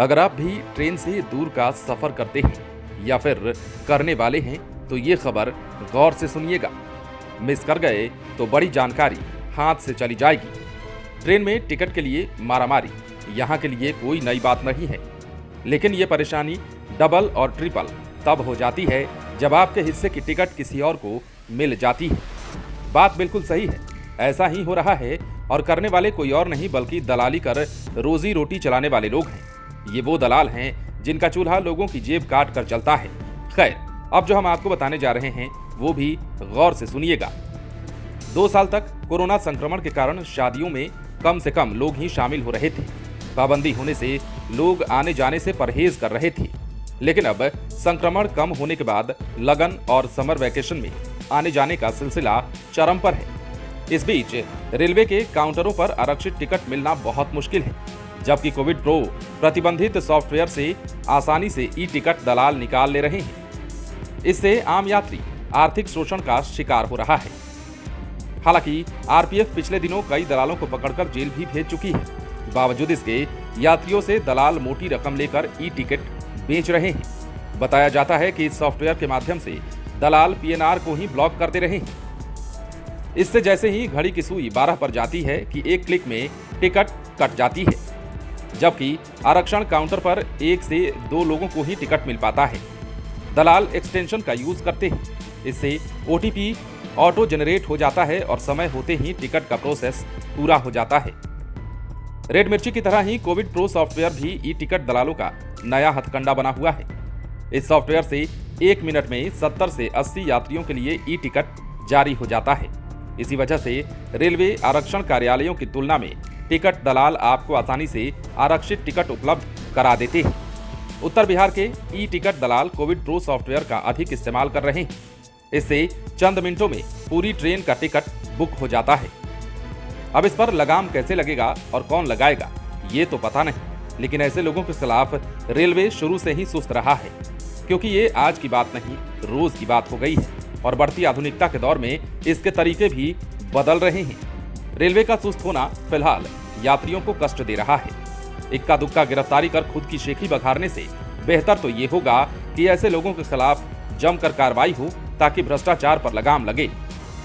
अगर आप भी ट्रेन से दूर का सफर करते हैं या फिर करने वाले हैं तो ये खबर गौर से सुनिएगा। मिस कर गए तो बड़ी जानकारी हाथ से चली जाएगी। ट्रेन में टिकट के लिए मारामारी यहाँ के लिए कोई नई बात नहीं है, लेकिन ये परेशानी डबल और ट्रिपल तब हो जाती है जब आपके हिस्से की टिकट किसी और को मिल जाती है। बात बिल्कुल सही है, ऐसा ही हो रहा है और करने वाले कोई और नहीं बल्कि दलाली कर रोजी रोटी चलाने वाले लोग हैं। ये वो दलाल हैं जिनका चूल्हा लोगों की जेब काट कर चलता है। खैर, अब जो हम आपको बताने जा रहे हैं वो भी गौर से सुनिएगा। 2 साल तक कोरोना संक्रमण के कारण शादियों में कम से कम लोग ही शामिल हो रहे थे। पाबंदी होने से लोग आने जाने से परहेज कर रहे थे, लेकिन अब संक्रमण कम होने के बाद लगन और समर वैकेशन में आने जाने का सिलसिला चरम पर है। इस बीच रेलवे के काउंटरों पर आरक्षित टिकट मिलना बहुत मुश्किल है, जबकि कोविड प्रो प्रतिबंधित सॉफ्टवेयर से आसानी से ई टिकट दलाल निकाल ले रहे हैं। इससे आम यात्री आर्थिक शोषण का शिकार हो रहा है। हालांकि आरपीएफ पिछले दिनों कई दलालों को पकड़कर जेल भी भेज चुकी है। बावजूद इसके यात्रियों से दलाल मोटी रकम लेकर ई टिकट बेच रहे हैं। बताया जाता है कि इस सॉफ्टवेयर के माध्यम से दलाल पीएनआर को ही ब्लॉक कर दे रहे हैं। इससे जैसे ही घड़ी की सुई 12 पर जाती है कि एक क्लिक में टिकट कट जाती है, जबकि आरक्षण काउंटर पर 1 से 2 लोगों को ही टिकट मिल पाता है। दलाल एक्सटेंशन का यूज करते हैं। इससे ओटीपी ऑटो जनरेट हो जाता है और समय होते ही टिकट का प्रोसेस पूरा हो जाता है। रेड मिर्ची की तरह ही कोविड प्रो सॉफ्टवेयर भी ई टिकट दलालों का नया हथकंडा बना हुआ है। इस सॉफ्टवेयर से 1 मिनट में 70 से 80 यात्रियों के लिए ई टिकट जारी हो जाता है। इसी वजह से रेलवे आरक्षण कार्यालयों की तुलना में टिकट दलाल आपको आसानी से आरक्षित टिकट उपलब्ध करा देते हैं। उत्तर बिहार के ई टिकट दलाल कोविड प्रो सॉफ्टवेयर का अधिक इस्तेमाल कर रहे हैं। इससे चंद मिनटों में पूरी ट्रेन का टिकट बुक हो जाता है। अब इस पर लगाम कैसे लगेगा और कौन लगाएगा ये तो पता नहीं, लेकिन ऐसे लोगों के खिलाफ रेलवे शुरू से ही सुस्त रहा है, क्योंकि ये आज की बात नहीं रोज की बात हो गई है और बढ़ती आधुनिकता के दौर में इसके तरीके भी बदल रहे हैं। रेलवे का सुस्त होना फिलहाल यात्रियों को कष्ट दे रहा है। इक्का दुक्का गिरफ्तारी कर खुद की शेखी बघारने से बेहतर तो ये होगा कि ऐसे लोगों के खिलाफ जमकर कार्रवाई हो, ताकि भ्रष्टाचार पर लगाम लगे।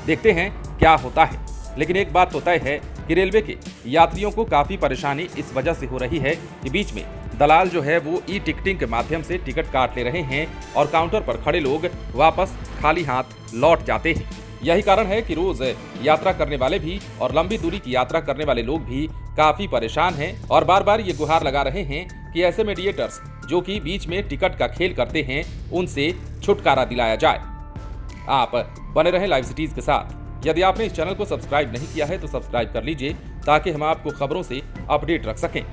देखते हैं क्या होता है, लेकिन एक बात तो तय है कि रेलवे के यात्रियों को काफी परेशानी इस वजह से हो रही है कि बीच में दलाल जो है वो ई टिकटिंग के माध्यम से टिकट काट ले रहे हैं और काउंटर पर खड़े लोग वापस खाली हाथ लौट जाते हैं। यही कारण है कि रोज यात्रा करने वाले भी और लंबी दूरी की यात्रा करने वाले लोग भी काफी परेशान हैं और बार बार ये गुहार लगा रहे हैं कि ऐसे मीडिएटर्स जो कि बीच में टिकट का खेल करते हैं उनसे छुटकारा दिलाया जाए। आप बने रहें लाइव सिटीज के साथ। यदि आपने इस चैनल को सब्सक्राइब नहीं किया है तो सब्सक्राइब कर लीजिए, ताकि हम आपको खबरों से अपडेट रख सकें।